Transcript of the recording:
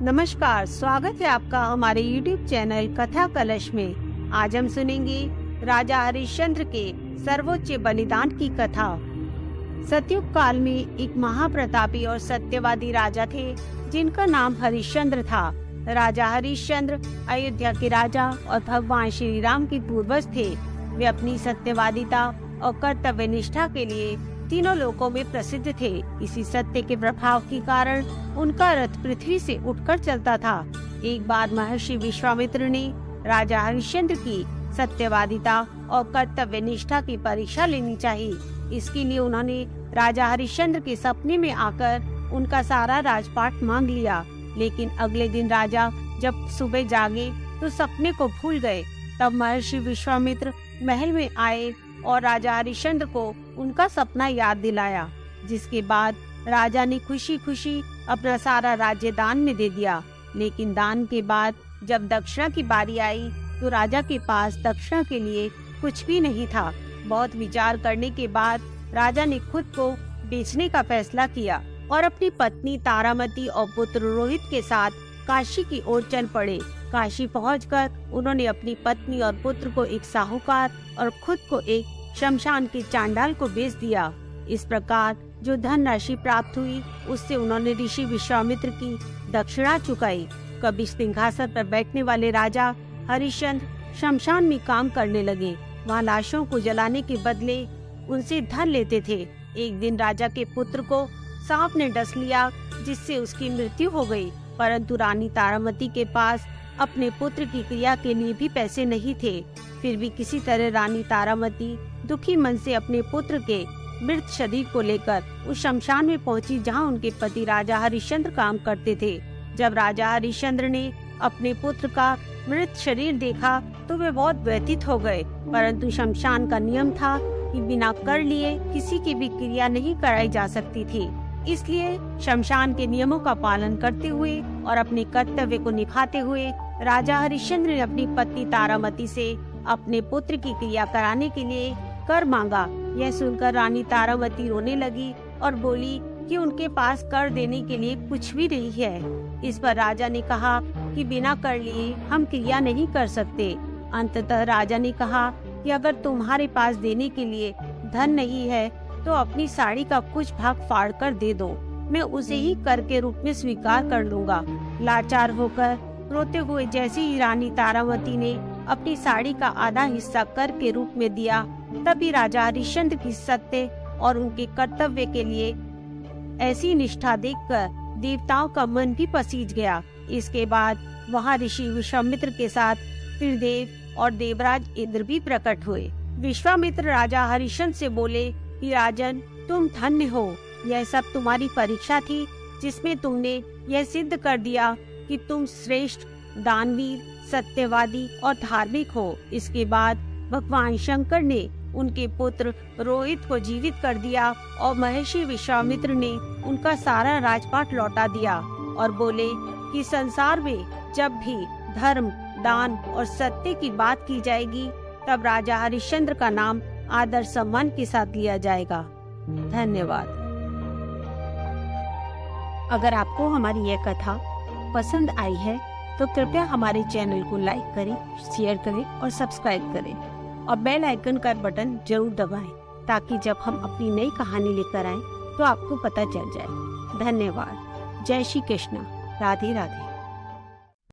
नमस्कार, स्वागत है आपका हमारे YouTube चैनल कथा कलश में। आज हम सुनेंगे राजा हरिश्चंद्र के सर्वोच्च बलिदान की कथा। सतयुग काल में एक महाप्रतापी और सत्यवादी राजा थे जिनका नाम हरिश्चंद्र था। राजा हरिश्चंद्र अयोध्या के राजा और भगवान श्री राम के पूर्वज थे। वे अपनी सत्यवादिता और कर्तव्य निष्ठा के लिए तीनों लोकों में प्रसिद्ध थे। इसी सत्य के प्रभाव के कारण उनका रथ पृथ्वी से उठकर चलता था। एक बार महर्षि विश्वामित्र ने राजा हरिश्चंद्र की सत्यवादिता और कर्तव्य निष्ठा की परीक्षा लेनी चाहिए। इसके लिए उन्होंने राजा हरिश्चंद्र के सपने में आकर उनका सारा राजपाट मांग लिया। लेकिन अगले दिन राजा जब सुबह जागे तो सपने को भूल गए। तब महर्षि विश्वामित्र महल में आए और राजा हरिश्चंद्र को उनका सपना याद दिलाया, जिसके बाद राजा ने खुशी खुशी अपना सारा राज्य दान में दे दिया। लेकिन दान के बाद जब दक्षिणा की बारी आई तो राजा के पास दक्षिणा के लिए कुछ भी नहीं था। बहुत विचार करने के बाद राजा ने खुद को बेचने का फैसला किया और अपनी पत्नी तारामती और पुत्र रोहित के साथ काशी की ओर चल पड़े। काशी पहुंचकर उन्होंने अपनी पत्नी और पुत्र को एक साहूकार और खुद को एक शमशान के चांडाल को बेच दिया। इस प्रकार जो धन राशि प्राप्त हुई उससे उन्होंने ऋषि विश्वामित्र की दक्षिणा चुकाई। कभी सिंहासन पर बैठने वाले राजा हरिश्चंद्र शमशान में काम करने लगे। वहाँ लाशों को जलाने के बदले उनसे धन लेते थे। एक दिन राजा के पुत्र को सांप ने डस लिया, जिससे उसकी मृत्यु हो गई। परंतु रानी तारामती के पास अपने पुत्र की क्रिया के लिए भी पैसे नहीं थे। फिर भी किसी तरह रानी तारामती दुखी मन से अपने पुत्र के मृत शरीर को लेकर उस शमशान में पहुंची जहां उनके पति राजा हरिश्चंद्र काम करते थे। जब राजा हरिश्चंद्र ने अपने पुत्र का मृत शरीर देखा तो वे बहुत व्यथित हो गए। परंतु शमशान का नियम था कि बिना कर लिए किसी की भी क्रिया नहीं कराई जा सकती थी। इसलिए शमशान के नियमों का पालन करते हुए और अपने कर्तव्य को निभाते हुए राजा हरिश्चंद्र ने अपनी पत्नी तारामती से अपने पुत्र की क्रिया कराने के लिए कर मांगा। यह सुनकर रानी तारामती रोने लगी और बोली कि उनके पास कर देने के लिए कुछ भी नहीं है। इस पर राजा ने कहा कि बिना कर लिए हम क्रिया नहीं कर सकते। अंततः राजा ने कहा कि अगर तुम्हारे पास देने के लिए धन नहीं है तो अपनी साड़ी का कुछ भाग फाड़ कर दे दो, मैं उसे ही कर के रूप में स्वीकार कर लूंगा। लाचार होकर रोते हुए जैसे ही रानी तारामती ने अपनी साड़ी का आधा हिस्सा कर के रूप में दिया, तभी राजा हरिश्चंद्र की सत्य और उनके कर्तव्य के लिए ऐसी निष्ठा देखकर देवताओं का मन भी पसीज गया। इसके बाद वहाँ ऋषि विश्वामित्र के साथ त्रिदेव और देवराज इंद्र भी प्रकट हुए। विश्वामित्र राजा हरिश्चंद्र से बोले कि राजन, तुम धन्य हो। यह सब तुम्हारी परीक्षा थी जिसमें तुमने यह सिद्ध कर दिया कि तुम श्रेष्ठ दानवीर, सत्यवादी और धार्मिक हो। इसके बाद भगवान शंकर ने उनके पुत्र रोहित को जीवित कर दिया और महर्षि विश्वामित्र ने उनका सारा राजपाट लौटा दिया और बोले कि संसार में जब भी धर्म, दान और सत्य की बात की जाएगी तब राजा हरिश्चंद्र का नाम आदर सम्मान के साथ लिया जाएगा। धन्यवाद। अगर आपको हमारी यह कथा पसंद आई है तो कृपया हमारे चैनल को लाइक करें, शेयर करें और सब्सक्राइब करें और बेल आइकन का बटन जरूर दबाएं ताकि जब हम अपनी नई कहानी लेकर आएं तो आपको पता चल जाए। धन्यवाद। जय श्री कृष्ण। राधे राधे।